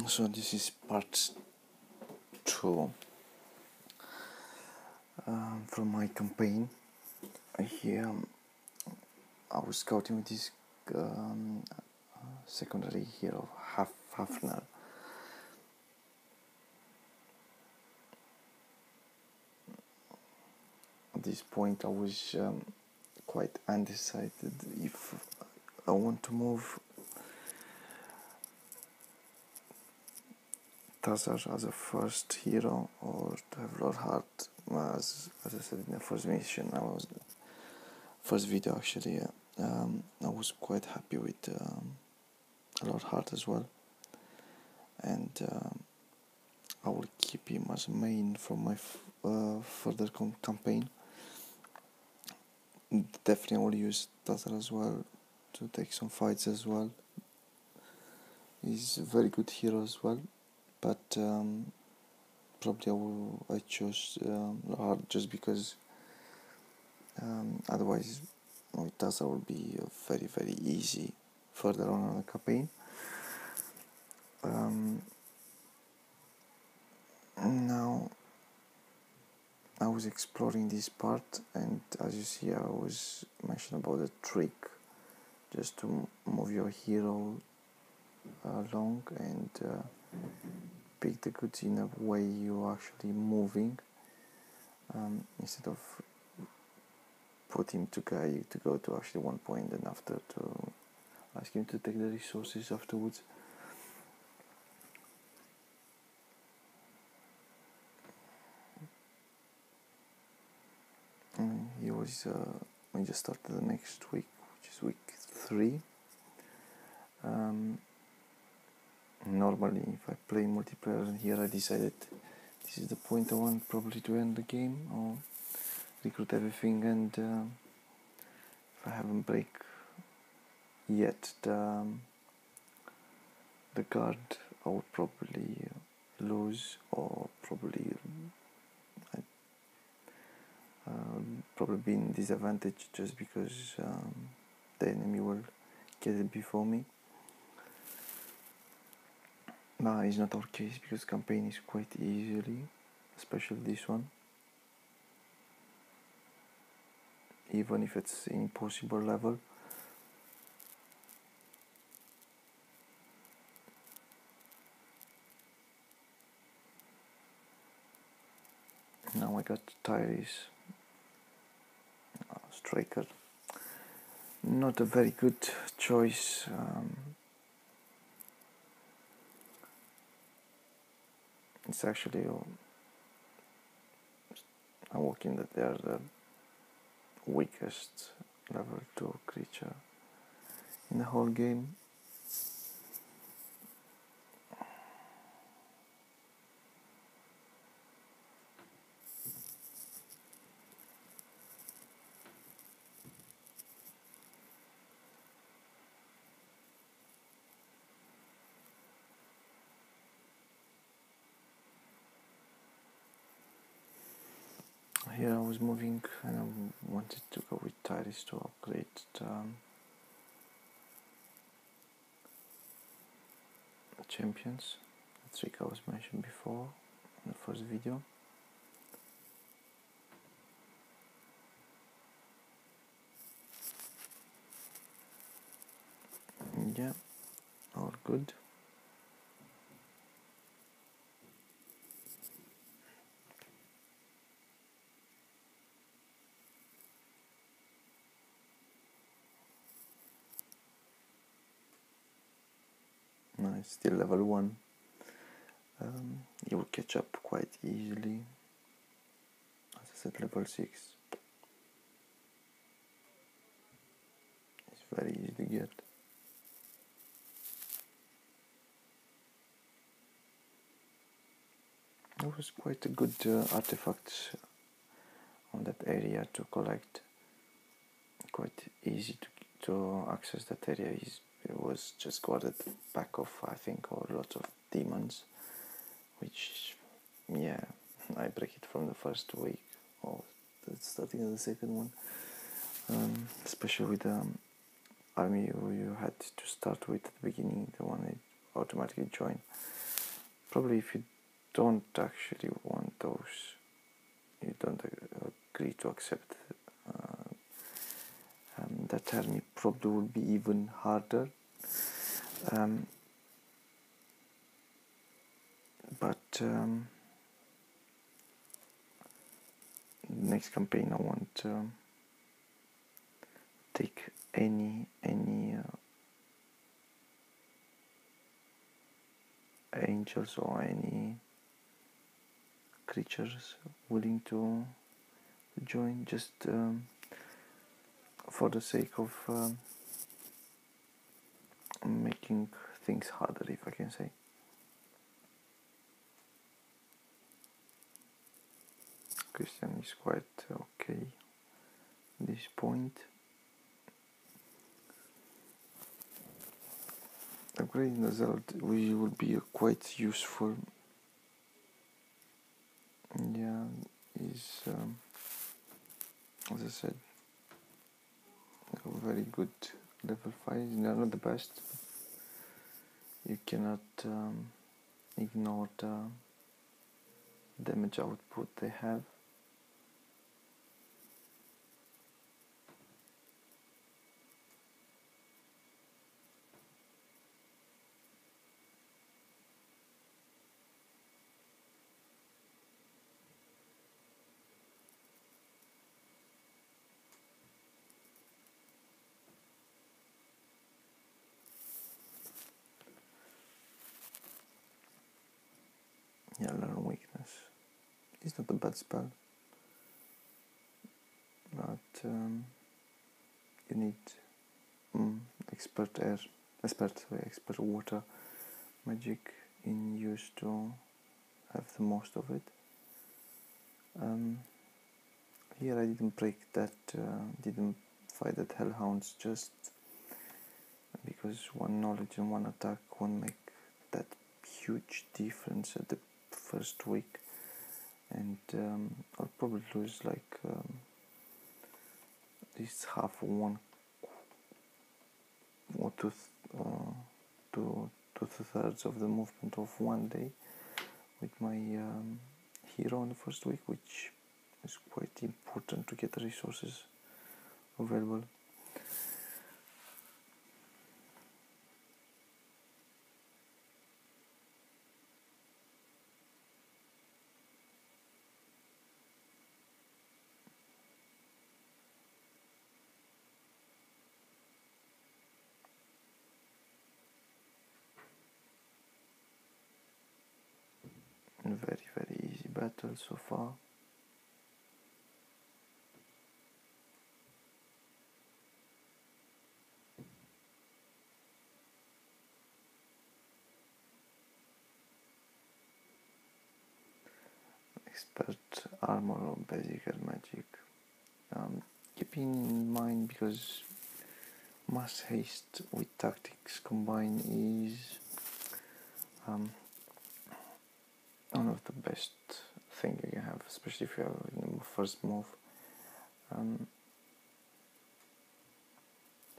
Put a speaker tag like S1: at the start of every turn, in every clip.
S1: So this is part 2 from my campaign. Here I was scouting with this secondary hero Hafner. At this point I was quite undecided if I want to move Tazar as a first hero or to have Lord Hart. As I said in the first mission, first video actually, I was quite happy with Lord Hart as well, and I will keep him as main for my further campaign. Definitely will use Tazar as well to take some fights as well. He's a very good hero as well, but probably I chose Lord just because otherwise Tazar will be very easy further on in the campaign. Now I was exploring this part, and as you see I was mentioning about the trick just to move your hero along and pick the goods in a way you're actually moving, instead of put him to go to actually one point and after to ask him to take the resources afterwards. He was we just started the next week, which is week 3. Normally if I play multiplayer, and here I decided this is the point I want probably to end the game or recruit everything, and if I haven't break yet the guard, I would probably lose, or probably be in disadvantage just because the enemy will get it before me. But it's not our case because campaign is quite easily, especially this one. Even if it's impossible level. Now I got Tyrese striker. Not a very good choice. It's actually I'm working that they are the weakest level 2 creature in the whole game. Here I was moving and I wanted to go with Tyrese to upgrade the champions. The trick I was mentioned before in the first video. Yeah, all good. Nice, still level 1. You will catch up quite easily. As I said, level 6. It's very easy to get. There was quite a good artifact on that area to collect. Quite easy to access that area. It was just guarded back of, I think, or lots of demons, which, yeah, I break it from the first week or starting of the second one. Especially with the army you had to start with at the beginning, the one that automatically joined. Probably if you don't actually want those, you don't agree to accept that term, it probably will be even harder. But next campaign I want take any angels or any creatures willing to join, just for the sake of making things harder, if I can say. Christian is quite okay at this point. Upgrading the Zeld will be quite useful. Yeah, is as I said, a very good level 5. They're not the best. You cannot ignore the damage output they have. Yeah, learn weakness. It's not a bad spell, but you need expert water magic in use to have the most of it. Here I didn't break that, didn't fight that hellhounds, just because one knowledge and one attack won't make that huge difference at the first week, and I'll probably lose like at least half of one or two-thirds of the movement of one day with my hero in the first week, which is quite important to get the resources available. Very, very easy battle so far. Expert armor or basic magic. Keeping in mind, because mass haste with tactics combined is one of the best thing you can have, especially if you have in the first move.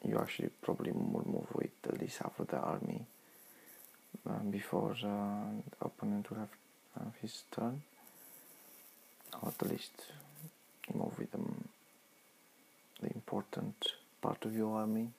S1: You actually probably will move with at least half of the army before the opponent will have his turn, or at least move with the important part of your army.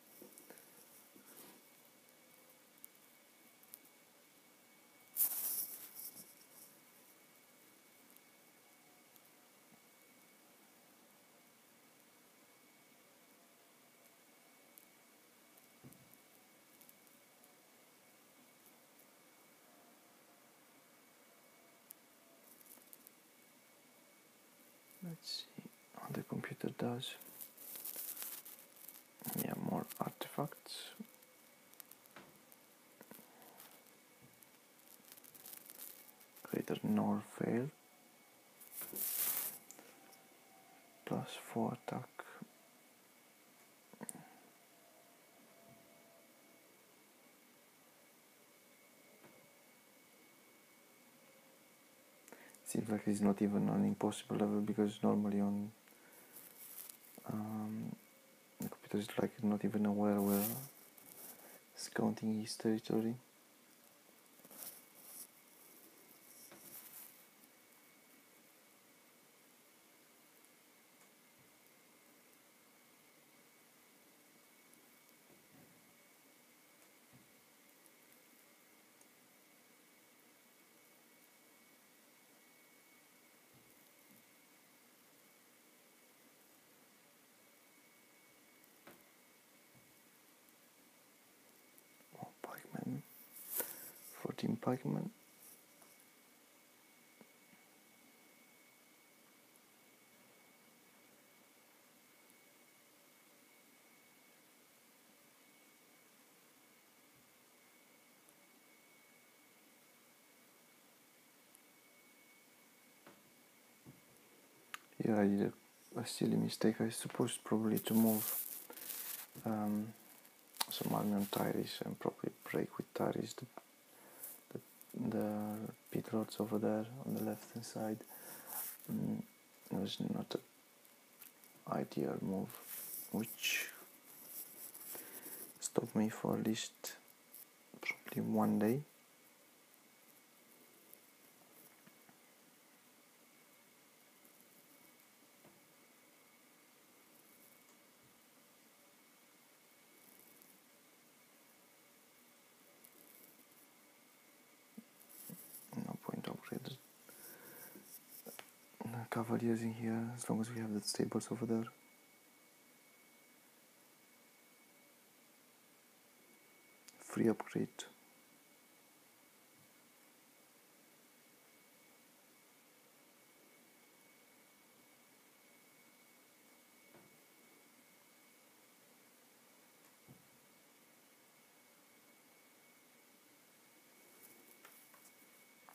S1: Let's see what the computer does. Yeah, more artifacts. Greater nor fail. +4 attack. Seems like it's not even an impossible level, because normally on the computer is like not even aware where it's counting his territory. pikeman. Here I did a silly mistake. I was supposed probably to move some Albion tires and probably break with tires the pit roads over there on the left hand side. It was not an ideal move, which stopped me for at least probably one day. No point upgrading Cavaliers in here as long as we have the stables over there. Free upgrade.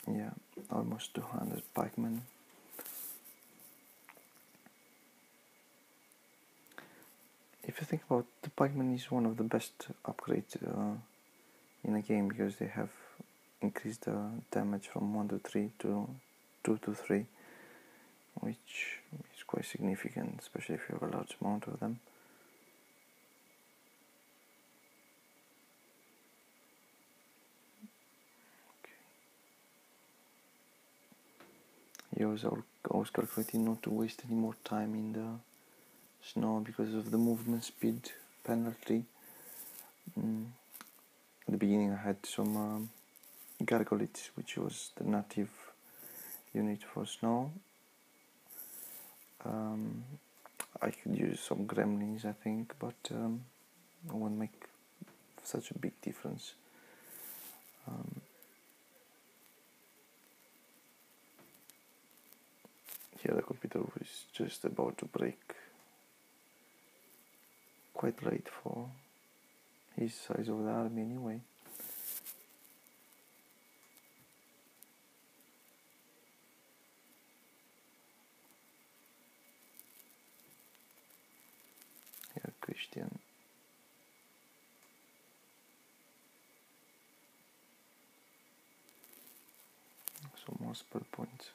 S1: Yeah, almost 200 pikemen. If you think about the pikeman is one of the best upgrades in a game because they have increased the damage from 1 to 3 to 2 to 3, which is quite significant, especially if you have a large amount of them. I was calculating not to waste any more time in the snow because of the movement speed penalty. At the beginning I had some gargolites, which was the native unit for snow. I could use some gremlins, I think, but it won't make such a big difference. Here the computer was just about to break, quite late for his size of the army anyway. Here Christian. So more spell points.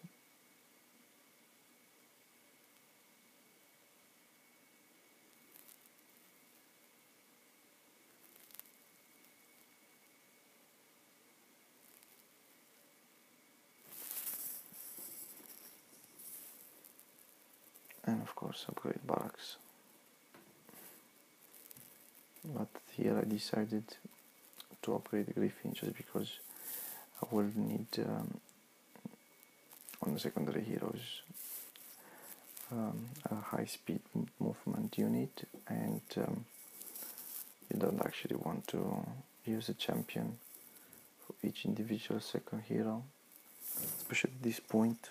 S1: And of course upgrade barracks. But here I decided to upgrade the Griffin just because I will need on the secondary heroes a high speed movement unit, and you don't actually want to use a champion for each individual second hero, especially at this point.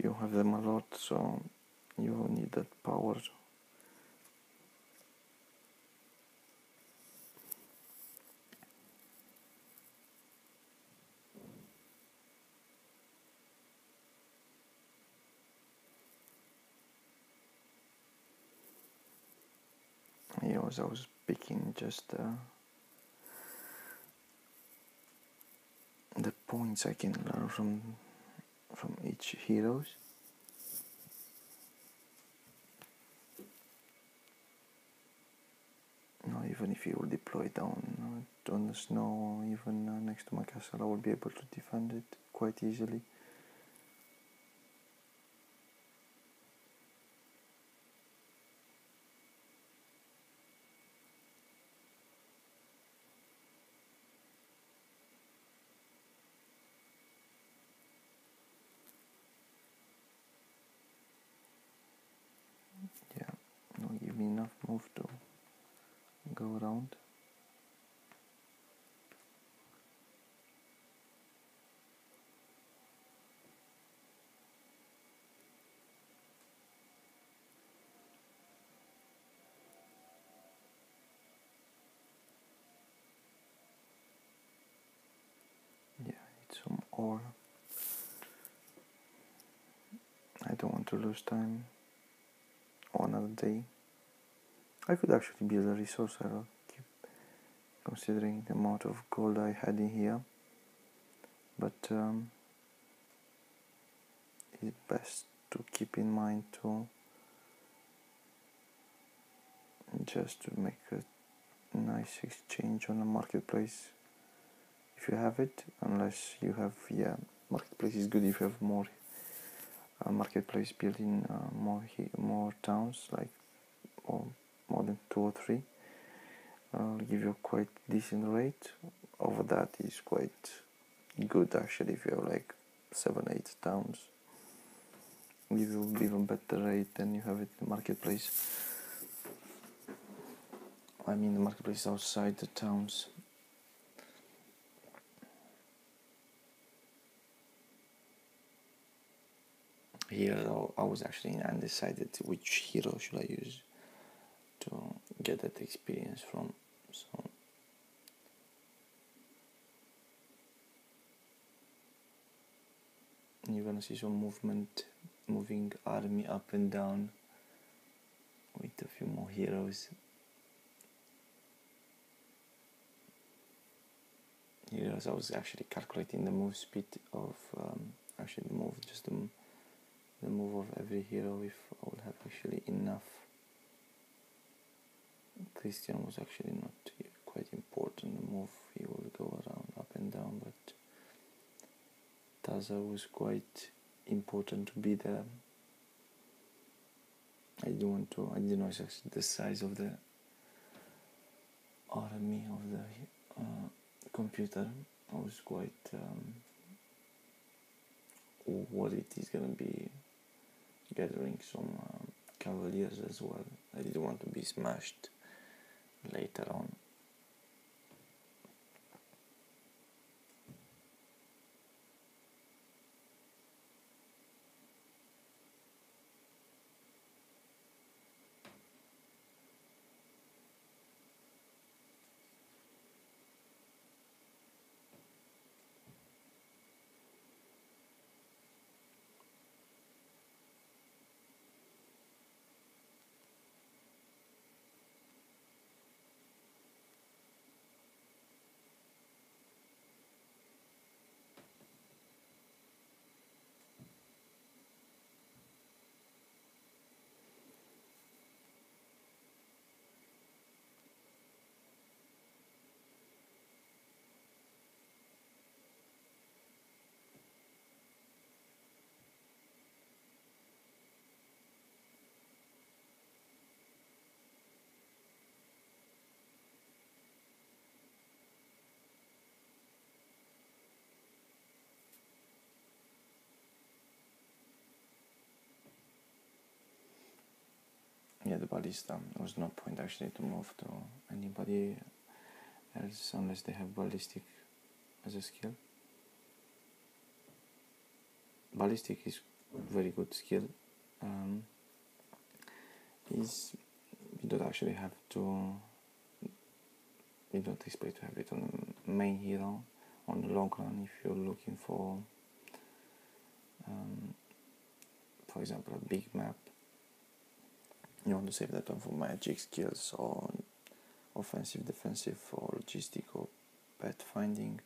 S1: You have them a lot, so you need that power. I was picking just the points I can learn from each heroes. Now, even if you will deploy down on the snow, even next to my castle, I will be able to defend it quite easily. Yeah, now give me enough move to go around. or I don't want to lose time on another day. I could actually build a resource. I will keep considering the amount of gold I had in here, but it's best to keep in mind to just to make a nice exchange on the marketplace if you have it, unless you have, marketplace is good if you have more marketplace built in more towns, like, or more than 2 or 3. I'll give you a quite decent rate. Over that is quite good actually. If you have like 7-8 towns, give you even better rate than you have it in the marketplace. I mean the marketplace outside the towns. Here I was actually undecided which hero should I use to get that experience from. So you're gonna see some movement, moving army up and down with a few more heroes. Heroes, I was actually calculating the move speed of actually the move, just the move of every hero, if I would have actually enough. Christian was actually not quite important, the move, he will go around up and down, but Taza was quite important to be there. I didn't know exactly the size of the army of the computer. I was quite worried he's gonna be gathering some cavaliers as well. I didn't want to be smashed later on. Yeah, the ballista. There was no point actually to move to anybody else unless they have ballistic as a skill. Ballistic is very good skill. You don't actually have to. You don't expect to have it on the main hero on the long run if you're looking for example, a big map. You want to save that one for magic skills or offensive, defensive, or logistic, or path finding.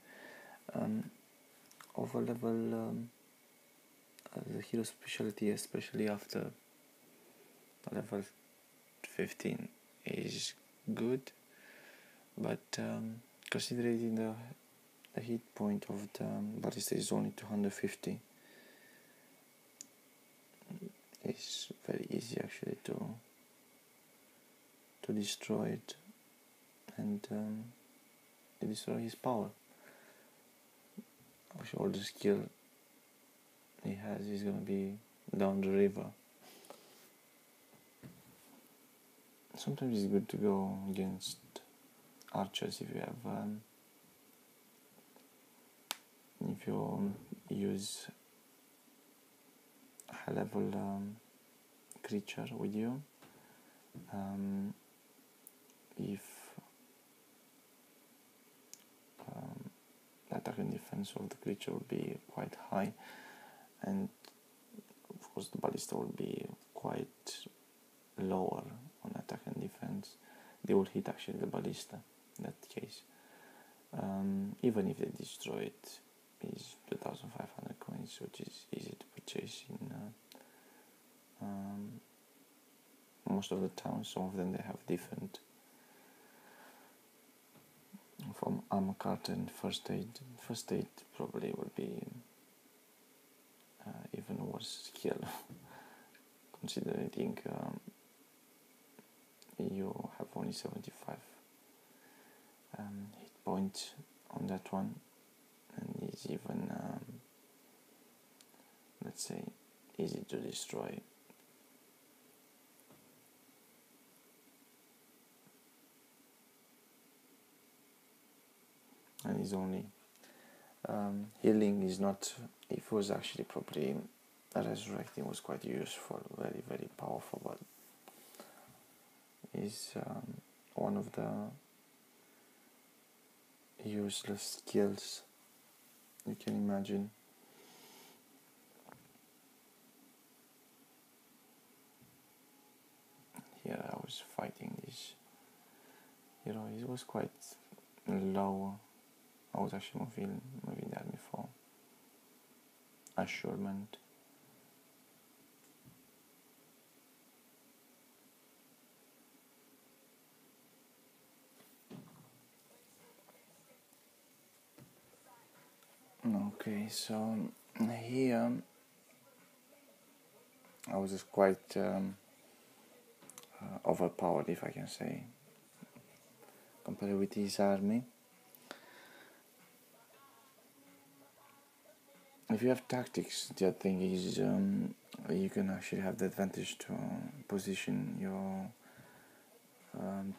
S1: Over level the hero specialty, especially after level 15, is good, but considering the hit point of the ballista is only 250, it's very easy actually to destroy it and destroy his power. Actually, all the skill he has is gonna be down the river. Sometimes it's good to go against archers if you have if you use high level creature with you. If attack and defense of the creature will be quite high, and of course the ballista will be quite lower on attack and defense. They will hit actually the ballista in that case. Even if they destroy it, is 2,500 coins, which is easy to purchase in most of the towns. Some of them they have different, from armor cart and first aid. First aid probably will be even worse skill, considering you have only 75 hit points on that one, and is even let's say easy to destroy. And is only healing is not, if it was actually properly resurrecting, was quite useful, very very powerful, but is one of the useless skills you can imagine. Here I was fighting this hero. It was quite low. I was actually moving the army for assurement. Okay, so here I was just quite overpowered, if I can say, compared with his army. If you have tactics, the other thing is you can actually have the advantage to position your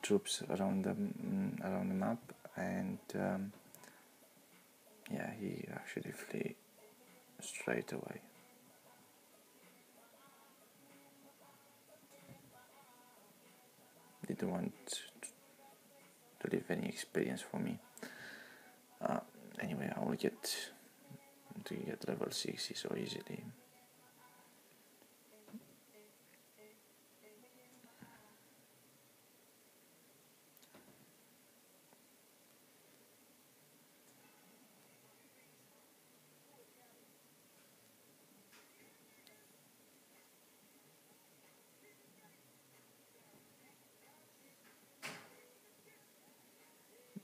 S1: troops around the map, and yeah, he actually flee straight away. Didn't want to leave any experience for me. Anyway, I will get to get level 60 so easily.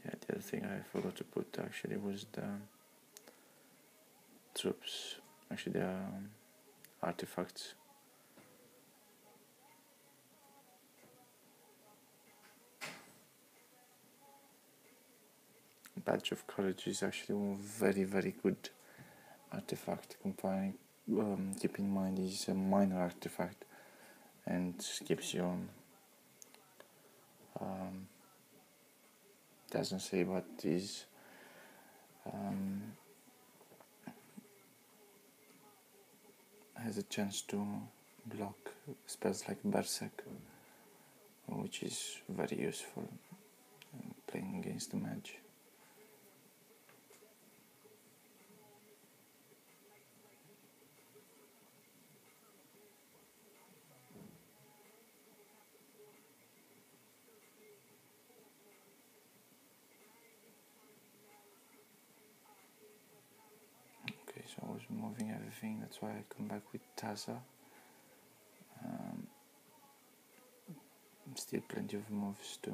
S1: Yeah, the other thing I forgot to put actually was the troops, actually the artifacts. Badge of Courage is actually a very very good artifact. Keep in mind it's a minor artifact and gives you doesn't say what is has a chance to block spells like Berserk, which is very useful playing against the mage. Okay, so I was moving everything, that's why I come back with Taza. Still plenty of moves to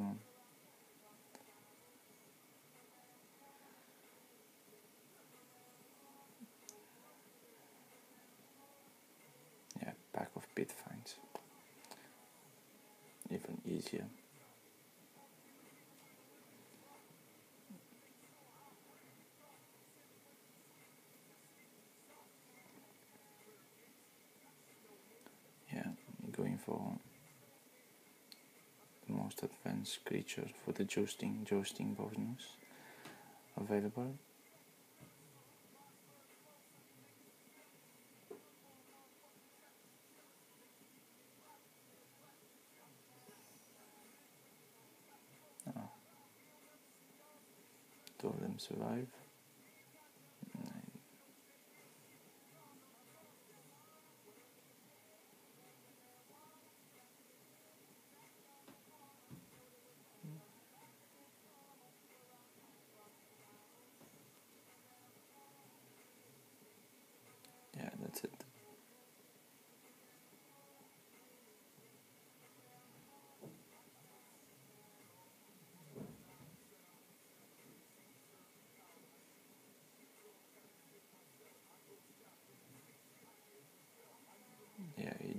S1: pack of pit finds, even easier. Yeah, going for the most advanced creature for the jousting bonus available. Two of them survive.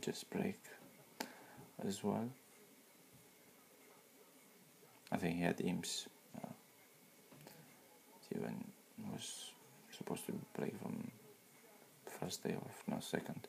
S1: just break as well. I think he had imps. Even was supposed to break from first day off, no second.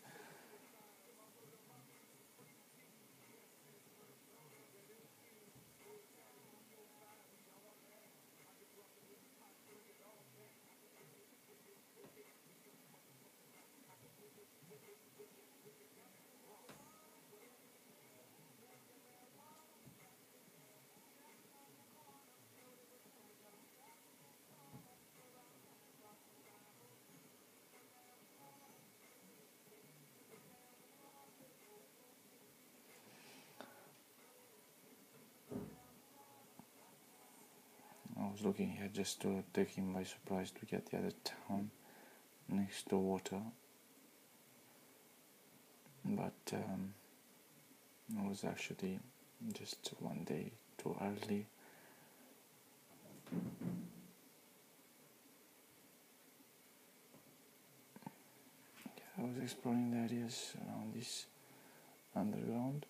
S1: I was looking here just to take him by surprise to get the other town next to water, but it was actually just one day too early. I was exploring the areas around this underground.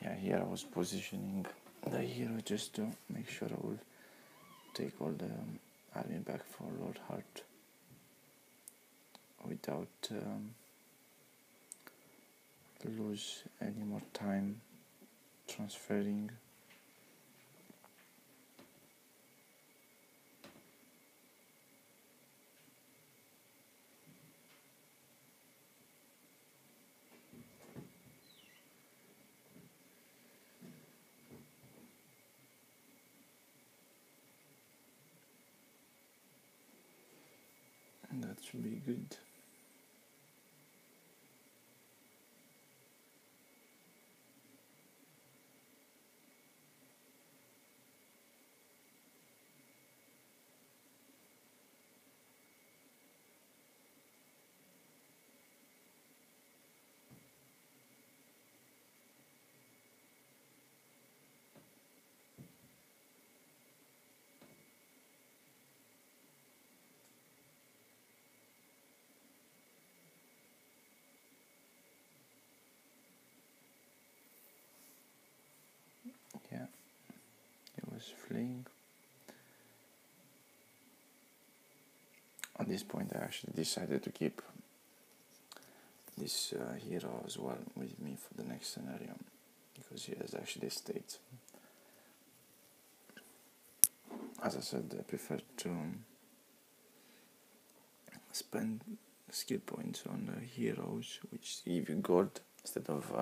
S1: Yeah, here I was positioning the hero just to make sure I will take all the army back for Lord Hart without lose any more time transferring. And that should be good. Yeah, it was fleeing. At this point I actually decided to keep this hero as well with me for the next scenario, because he has actually stayed. As I said, I prefer to spend skill points on heroes which give you gold instead of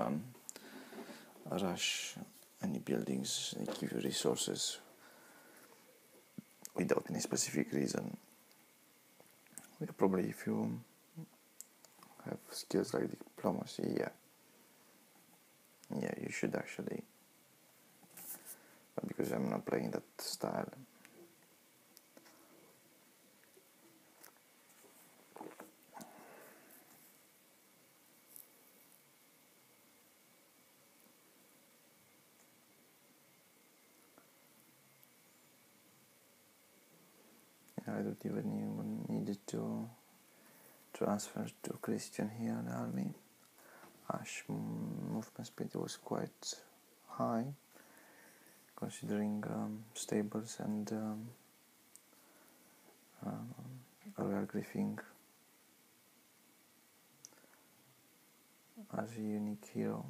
S1: rush any buildings. They give you resources without any specific reason. Yeah, probably if you have skills like diplomacy, yeah, you should actually, but because I'm not playing that style. I don't even need to transfer to Christian here in the army. Ash movement speed was quite high, considering stables and royal griffing as a unique hero,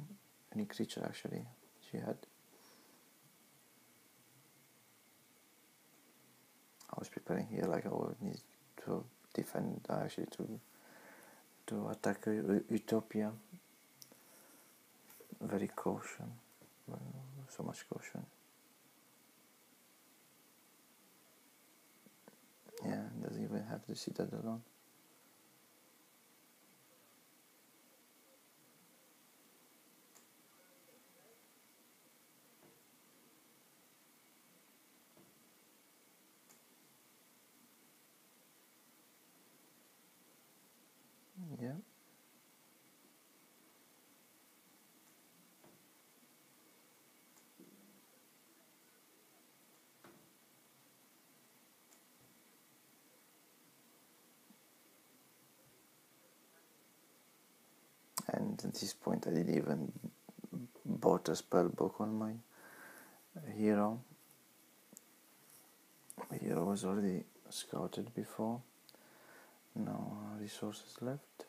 S1: unique creature actually she had. I was preparing here like I would need to defend, actually to attack Utopia. Very caution, so much caution. Yeah, doesn't even have the citadel on. and at this point I didn't even bought a spell book on my hero. My hero was already scouted before. No resources left.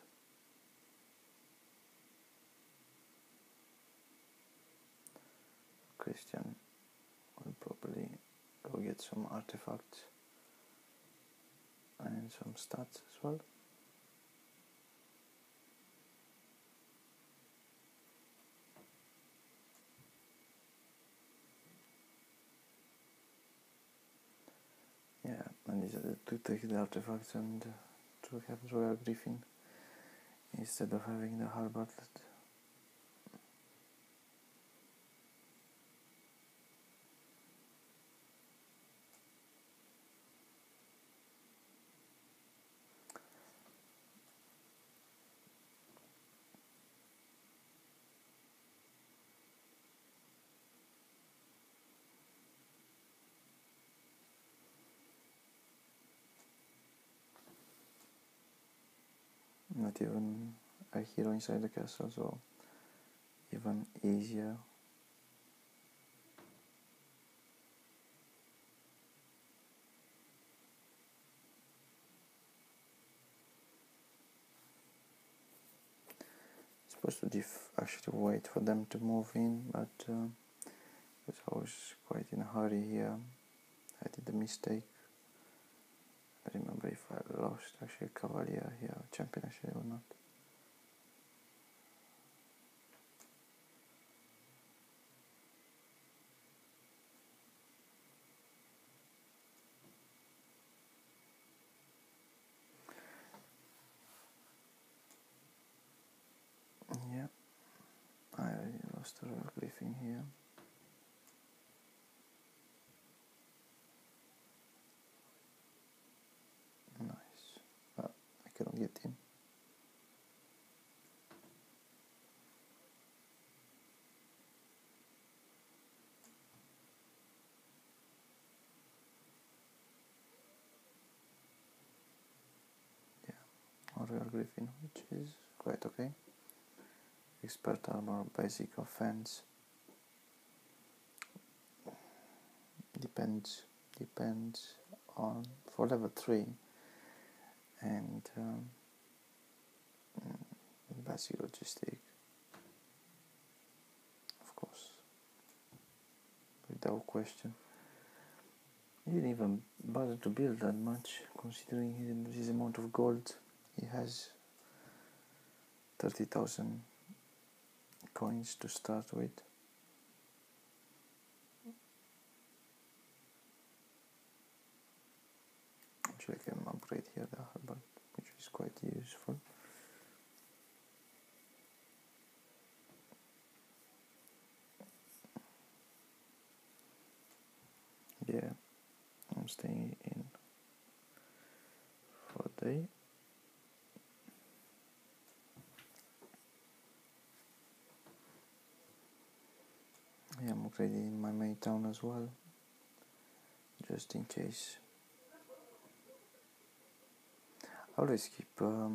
S1: Christian will probably go get some artifacts and some stats as well. Yeah, and decided to take the artifacts and to have Royal Griffin instead of having the Halberd. Not even a hero inside the castle, so even easier. Supposed to actually wait for them to move in, but because I was quite in a hurry here, I did a mistake. I remember if I lost actually Cavalier here, champion actually or not. Yeah, I already lost a Royal Griffin here. Nice, but I couldn't get in. Yeah, or Royal Griffin, which is quite okay. Expert armor, basic offense. Depends on for level 3 and basic logistic, of course, without question. He didn't even bother to build that much, considering his amount of gold. He has 30,000 coins to start with. Actually, I can upgrade here the Halberd, which is quite useful. Yeah, I'm staying in for a day. Yeah, I'm upgrading my main town as well, just in case. I always keep a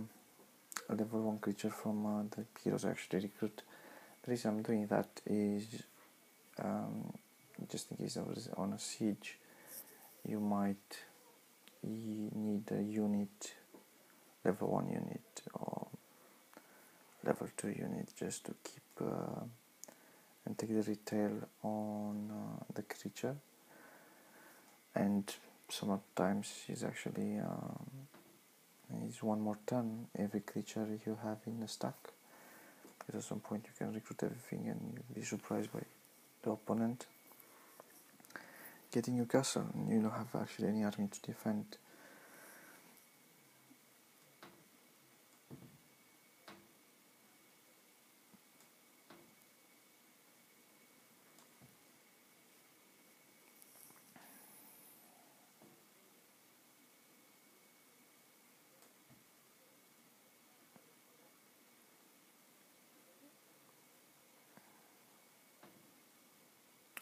S1: level 1 creature from the heroes I actually recruit. The reason I'm doing that is just in case I was on a siege, you might need a unit, level 1 unit or level 2 unit, just to keep and take the retail on the creature. And sometimes it's actually is one more turn every creature you have in the stack, because at some point you can recruit everything and you'll be surprised by the opponent getting your castle and you don't have actually any army to defend.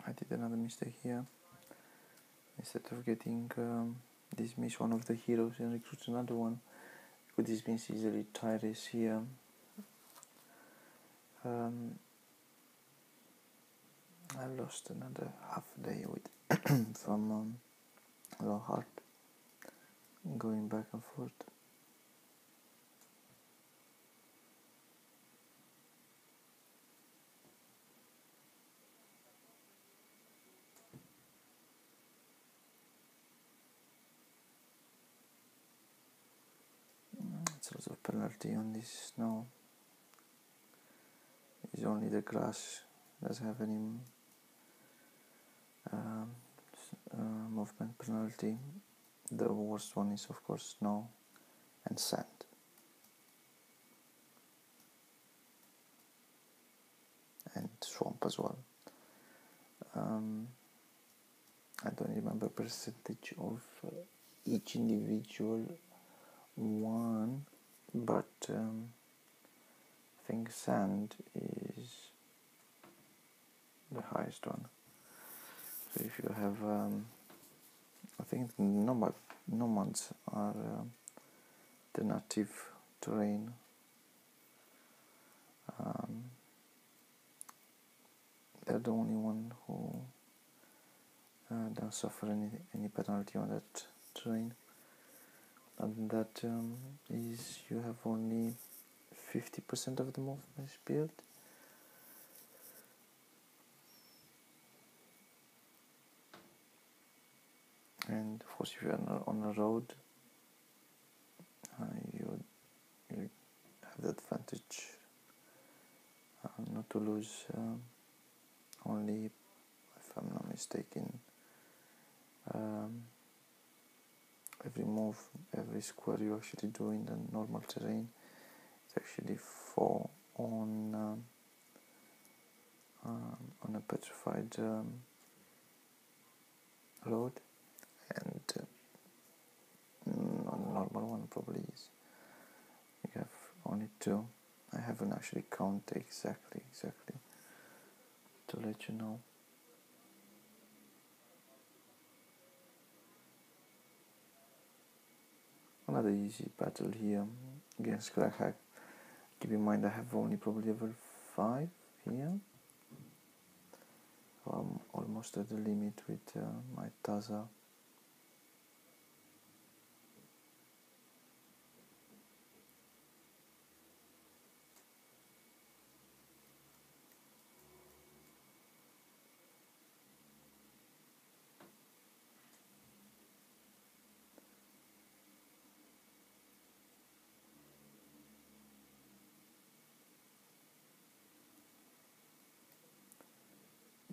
S1: I did another mistake here. Instead of getting dismiss one of the heroes and recruit another one, could dismiss easily Tyrus here. I lost another half day with from low heart, going back and forth. It's a lot of penalty on this snow. It's only the grass doesn't have any um, movement penalty. The worst one is of course snow and sand. And swamp as well. I don't remember percentage of each individual one, but I think sand is the highest one. So if you have, I think nomads are the native terrain. They're the only one who don't suffer any penalty on that terrain. And that is you have only 50% of the movement speed. And of course, if you're on a road, you have the advantage not to lose. Only, if I'm not mistaken, every move, every square you actually do in the normal terrain, it's actually fall on a petrified road, and on a normal one probably is. You have only two. I haven't actually counted exactly to let you know. Another easy battle here against Crackhack. Keep in mind I have only probably level 5 here. So I'm almost at the limit with my Taza.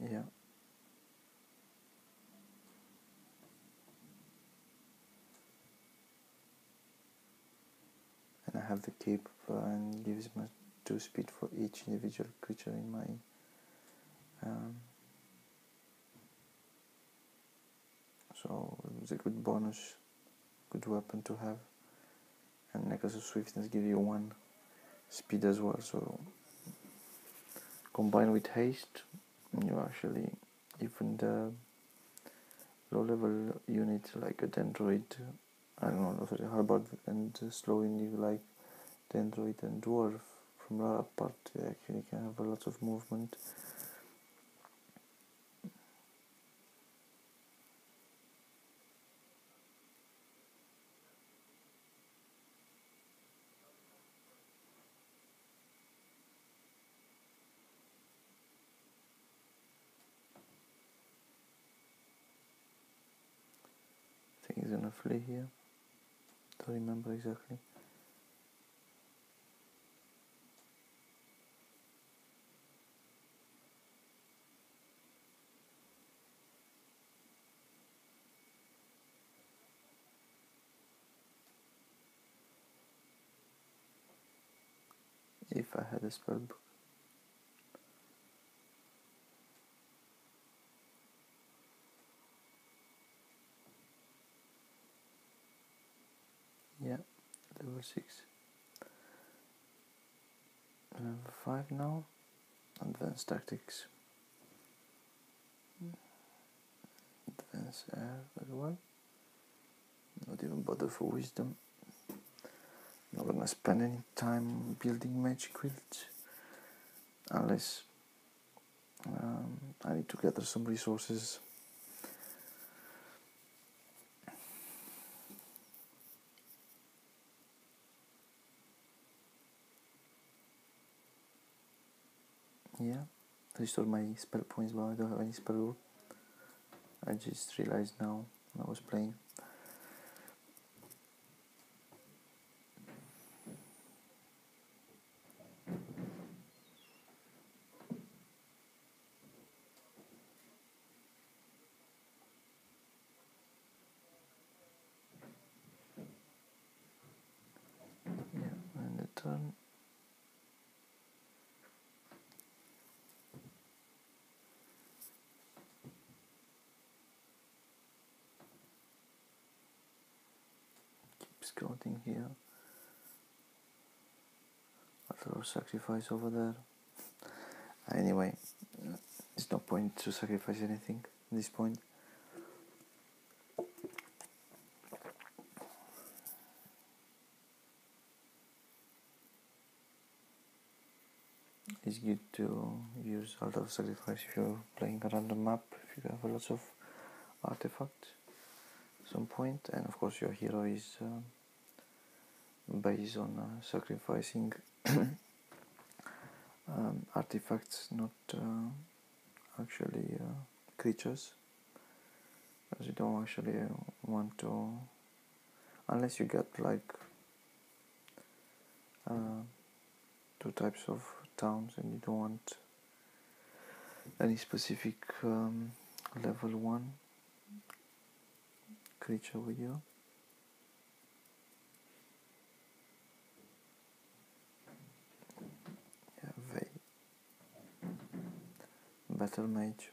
S1: Yeah. And I have the cape and gives me 2 speed for each individual creature in my so it's a good bonus, good weapon to have. And Necklace of Swiftness give you 1 speed as well, so combined with haste, you actually, even the low level unit like a Dendroid, I don't know, sorry, Halberd and slow unit like Dendroid and Dwarf from Part, they actually can have a lot of movement. I think he's gonna flee here. Don't remember exactly. If I had a spell book. Yeah, level 6. Level 5 now. Advanced Tactics. Advanced Air as well. Not even bother for Wisdom. Not gonna spend any time building magic quilt. unless I need to gather some resources. Yeah, restore my spell points, but I don't have any spell book. I just realized now when I was playing. Yeah, and the turn. Keep scouting here. I throw sacrifice over there. Anyway, there's no point to sacrifice anything at this point. It's good to use Art of Sacrifice if you're playing a random map, if you have lots of artifacts at some point, and of course your hero is based on sacrificing artifacts, not actually creatures, because you don't actually want to, unless you get like two types of towns and you don't want any specific level 1 creature with you. Yeah, Battle Mage.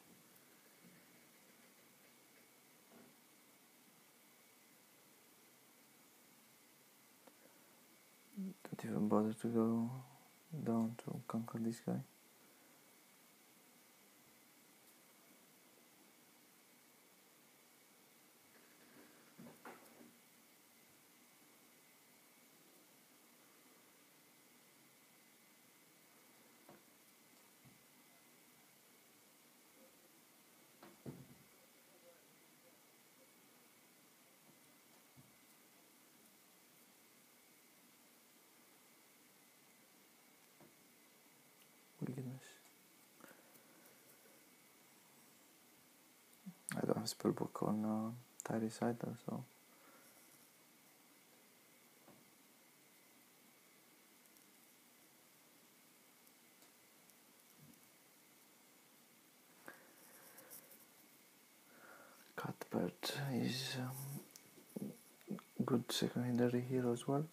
S1: Don't even bother to go down to conquer this guy. Weakness. I don't have spellbook on Tyrese either, so Cuthbert is good secondary hero as well.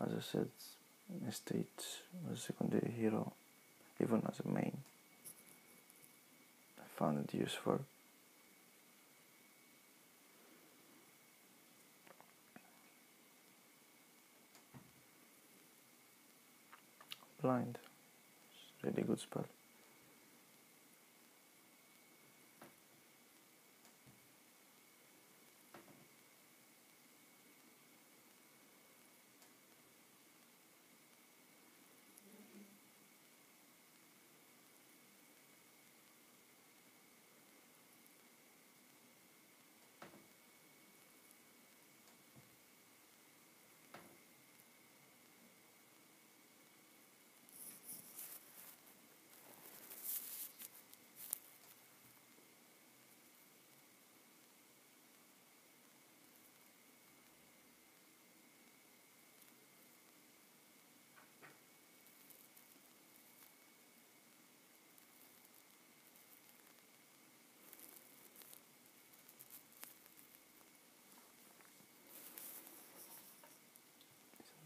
S1: As I said, Estate as a secondary hero, even as a main. I found it useful. Blind. It's a really good spell.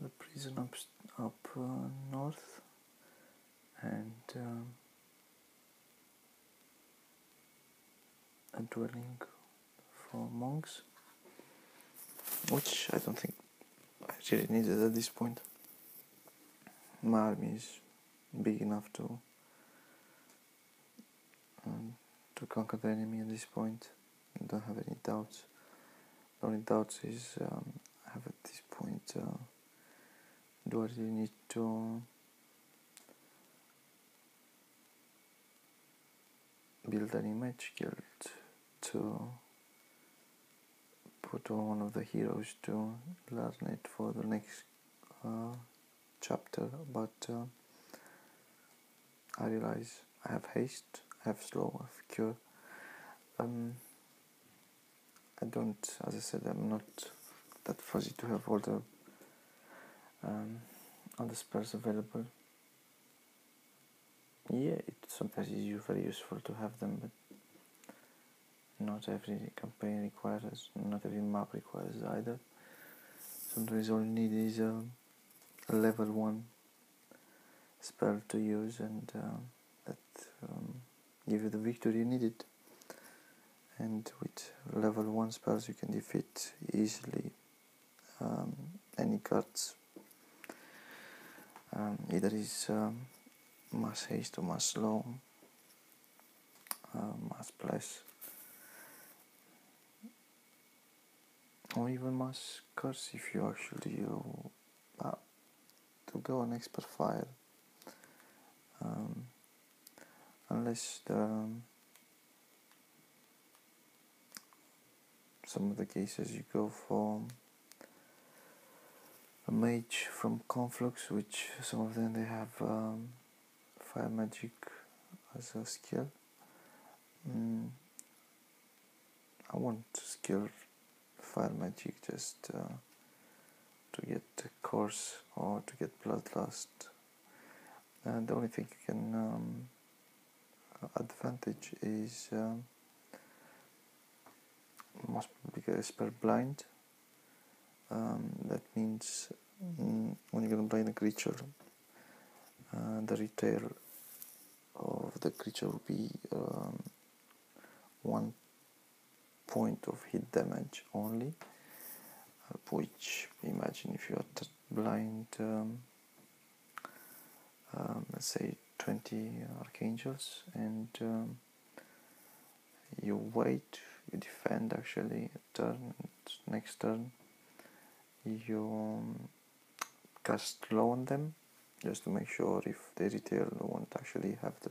S1: The prison up north, and a dwelling for monks, which I don't think I really needed at this point. My army is big enough to conquer the enemy at this point. I don't have any doubts. The only doubts is I have at this point do I really need to build an image guild to put on one of the heroes to learn it for the next chapter, but I realize I have haste, I have slow, I have cure. I don't, as I said, I'm not that fuzzy to have all the spells available. Yeah, it sometimes is very useful to have them, but not every campaign requires, not every map requires either. Sometimes all you need is a level 1 spell to use, and that give you the victory you needed. And with level 1 spells you can defeat easily any cards. Either is mass haste or mass slow, mass bless, or even mass curse if you actually to go on expert fire, unless some of the cases you go for a mage from Conflux, which some of them they have fire magic as a skill. I want to skill fire magic just to get the course or to get bloodlust. The only thing you can advantage is most probably get a spell blind. That means when you're gonna blind a creature, the retail of the creature will be 1 point of hit damage only, which imagine if you are blind let's say 20 archangels, and you wait, you defend actually a turn, and next turn you cast slow on them just to make sure if the retail won't actually have the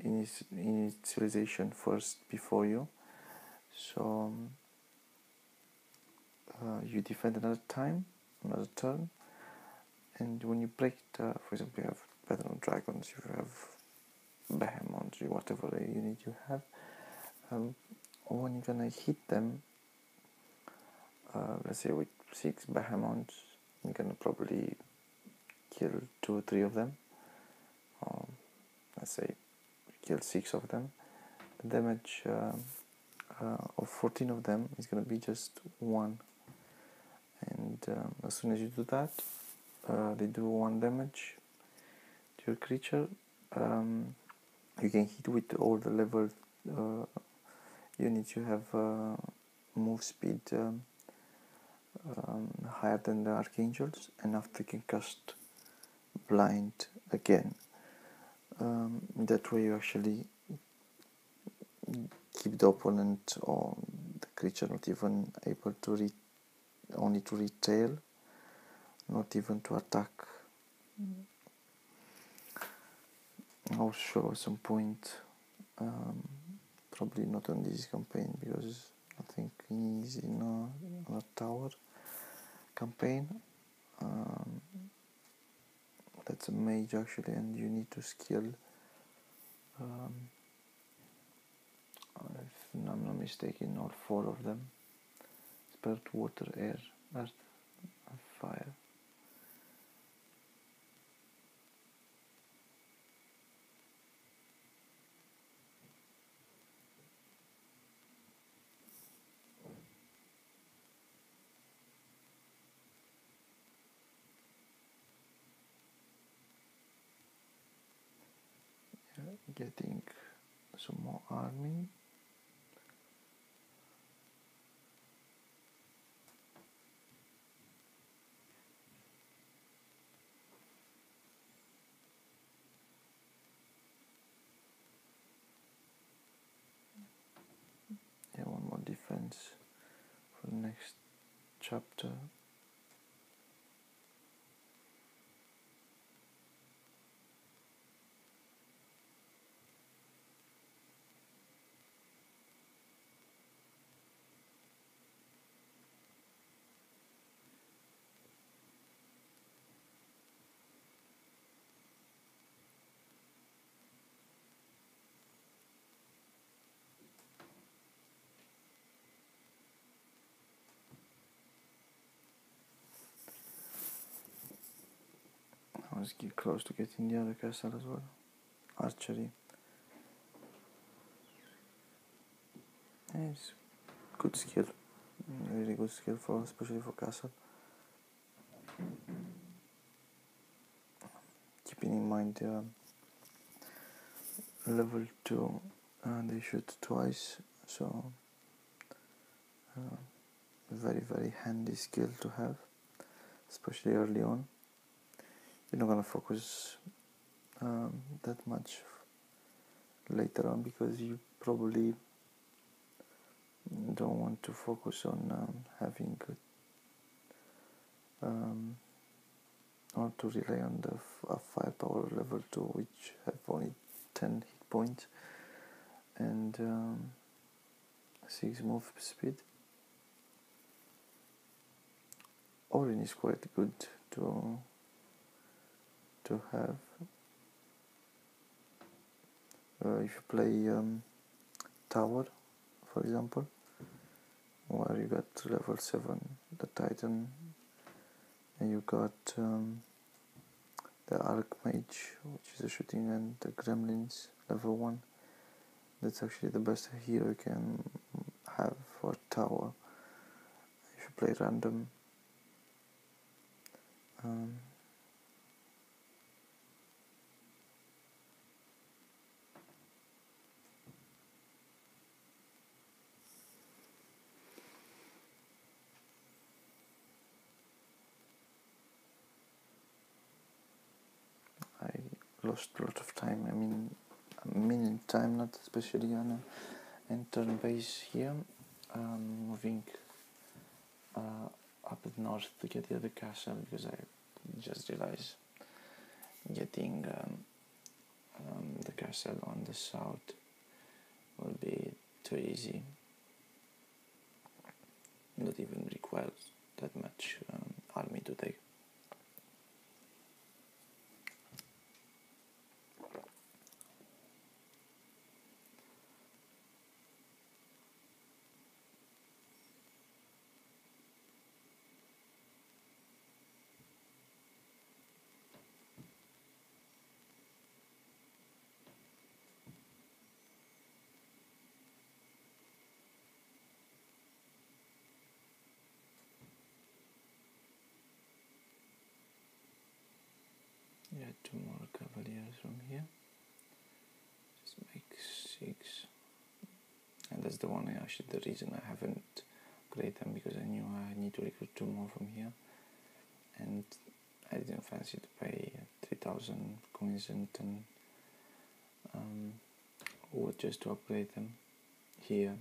S1: initialization first before you. So you defend another time, another turn, and when you break the, for example, you have Battle of Dragons, you have Behemoths, whatever unit you have, when you're gonna hit them, let's say with 6 Behemoths, you're gonna probably kill 2 or 3 of them, or let's say kill 6 of them. The damage of 14 of them is gonna be just 1, and as soon as you do that, they do 1 damage to your creature. You can hit with all the level units you have move speed higher than the archangels, and after you can cast blind again. That way you actually keep the opponent or the creature not even able to only to retail, not even to attack. I'll show at some point, probably not on this campaign because I think he's in a tower campaign. That's a mage actually, and you need to skill, if I'm not mistaken, all 4 of them: spirit, water, air, earth, and fire. Getting some more army. Yeah, 1 more defense for the next chapter. I was close to getting the other castle as well. Archery. Yeah, it's good skill. Really good skill for, especially for castle. Keeping in mind level 2 they shoot twice, so very handy skill to have, especially early on. You're not gonna focus that much later on because you probably don't want to focus on having good or to rely on the firepower level 2, which have only 10 hit points and 6 move speed. Orin is quite good to have if you play tower, for example, where you got level 7 the Titan and you got the Archmage, which is the shooting, and the Gremlins level 1. That's actually the best hero you can have for tower if you play random. I lost a lot of time. I mean, a minute time, not especially on a turn base here. Moving up north to get the other castle because I just realized getting the castle on the south will be too easy. Not even requires that much army to take. Yeah, 2 more cavaliers from here. Just make 6. And that's the one, actually, the reason I haven't upgraded them, because I knew I need to recruit 2 more from here. And I didn't fancy to pay 3,000 coins and wood just to upgrade them here.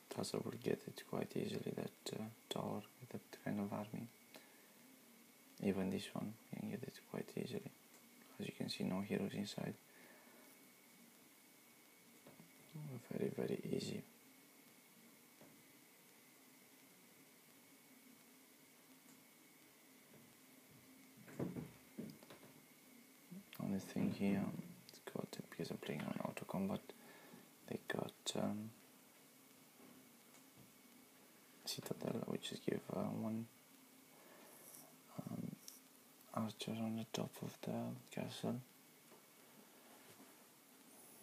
S1: Plus I will get it quite easily, that tower with that kind of army. Even this one, you can get it quite easily. As you can see, no heroes inside. Very easy. Only thing here, it's got, because I'm playing on auto combat, they got Citadel, which is give 1 archer on the top of the castle.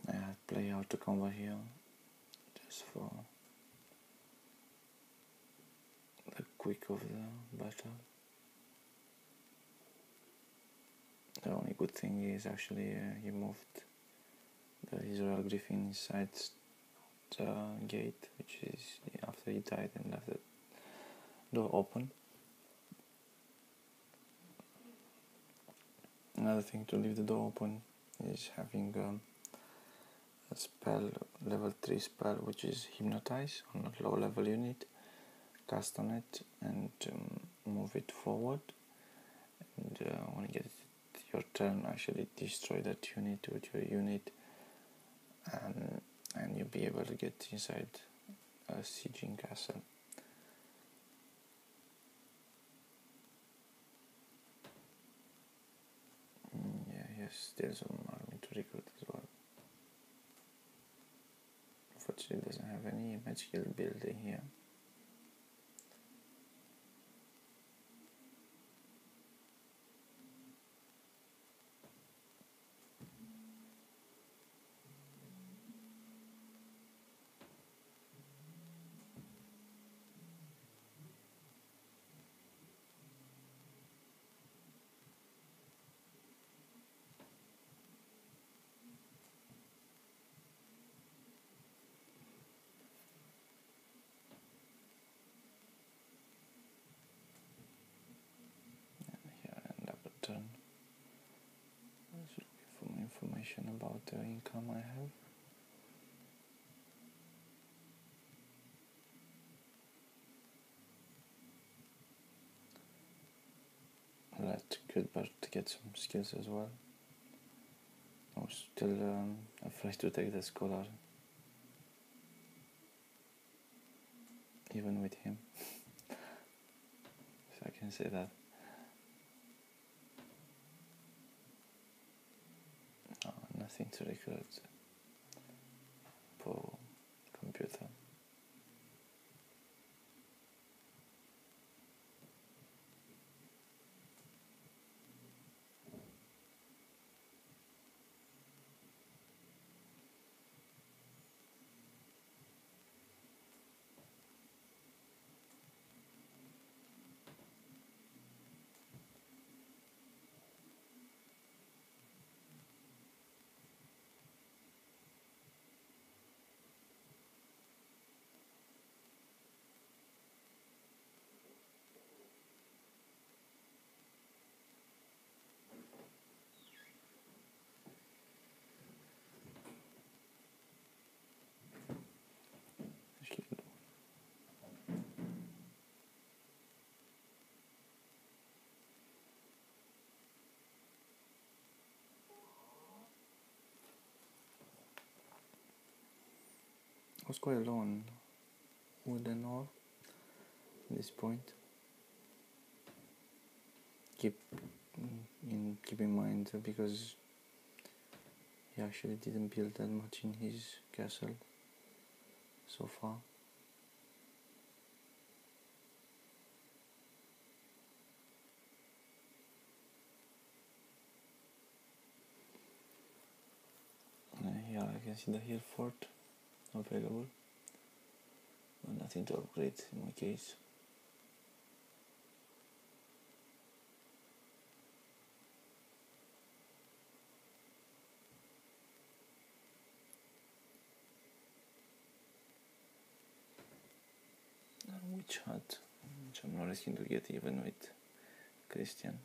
S1: I play auto combat here just for the quick of the battle. The only good thing is actually he moved the Israel Griffin inside the gate, which is after he died, and left the door open. Another thing to leave the door open is having a spell, level 3 spell, which is Hypnotize on a low level unit. Cast on it and move it forward, and when you get your turn, actually destroy that unit with your unit, and you'll be able to get inside a sieging castle. Yeah, yes, there's some army to recruit as well. Unfortunately, it doesn't have any magical building here. Turn. Let's look for more information about the income I have. Let Cuthbert get some skills as well. I was still afraid to take the scholar, even with him, if I can say that. No, nothing to recruit for computer. I was quite alone with the North at this point. Keep in mind because he actually didn't build that much in his castle so far. Here I can see the hill fort available, but nothing to upgrade in my case. And witch hut, which I'm not risking to get even with Christian.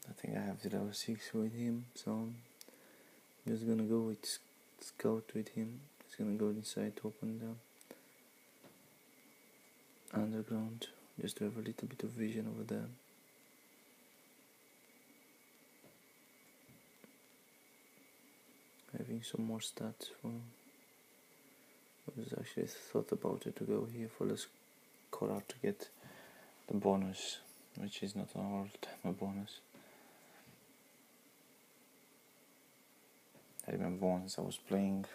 S1: I think I have level 6 with him, so I'm just gonna go with scout with him. Just gonna go inside to open the underground, just to have a little bit of vision over there. Having some more stats for... I was actually thought about it to go here for the scholar to get the bonus, which is not all the time a bonus. I remember once I was playing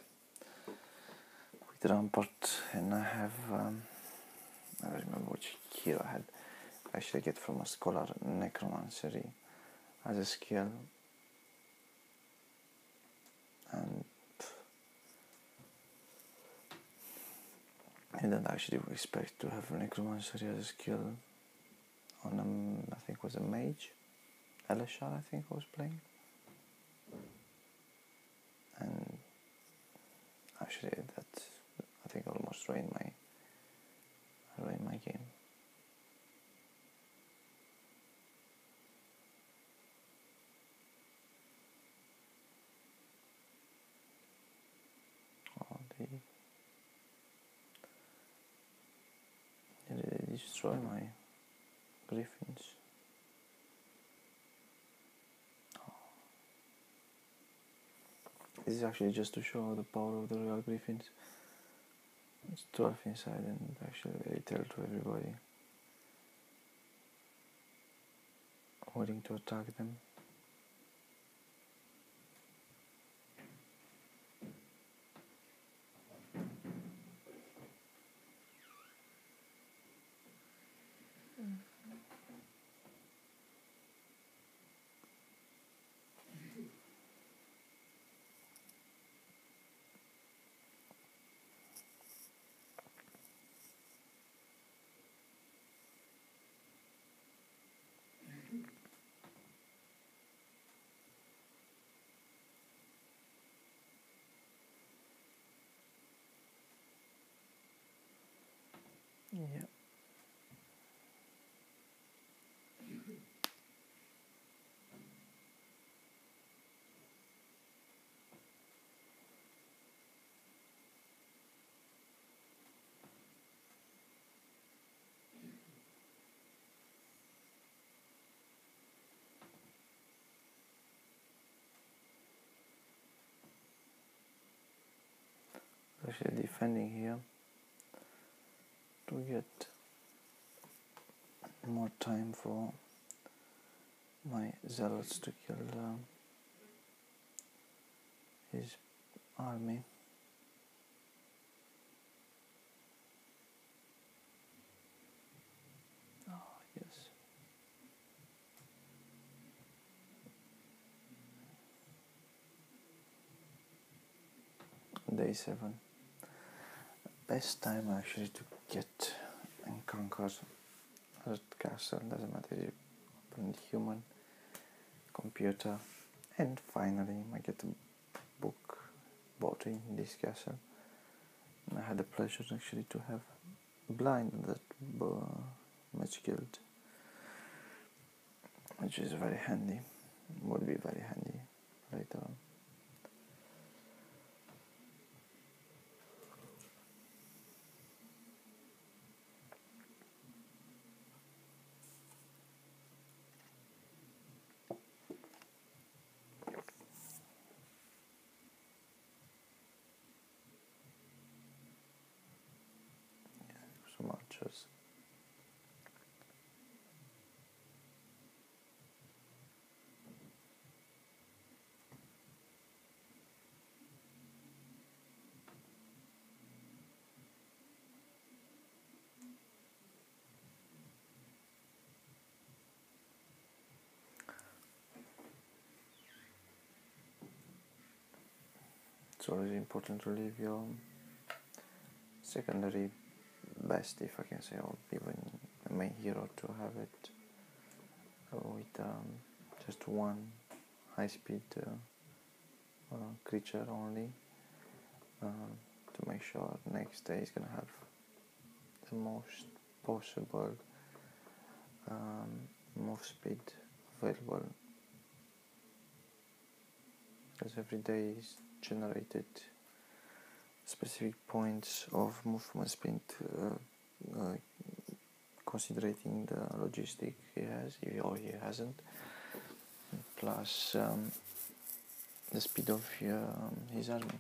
S1: with Rampart and I have, I don't remember which hero I had. I actually get from a scholar necromancy as a skill, and I didn't actually expect to have necromancy as a skill on I think it was a mage, Elishar I think I was playing. And actually that I think almost ruined my game. Oh, they destroy my griffins. Oh. This is actually just to show the power of the real griffins. It's 12 inside and actually they tell to everybody. waiting to attack them. Yeah. Actually defending here to get more time for my zealots to kill his army. Oh, yes. Day 7. Best time actually to get and conquer that castle. Doesn't matter if you open human, computer, and finally I get a book bought in this castle. And I had the pleasure actually to have blind that match guild, which is very handy. Would be very handy later on. Some archers. It's always important to leave your secondary best, if I can say, or even a main hero to have it with just one high-speed creature only, to make sure next day is gonna have the most possible move speed available, because every day is generated specific points of movement speed, considering the logistic he has, or he hasn't, plus the speed of his army.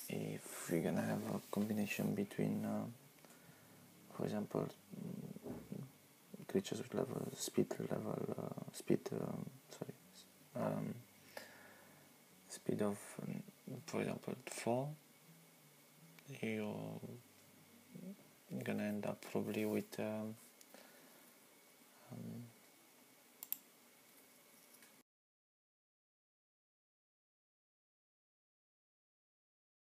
S1: If we're gonna have a combination between, for example, creatures with speed, of, for example, 4, you're gonna end up probably with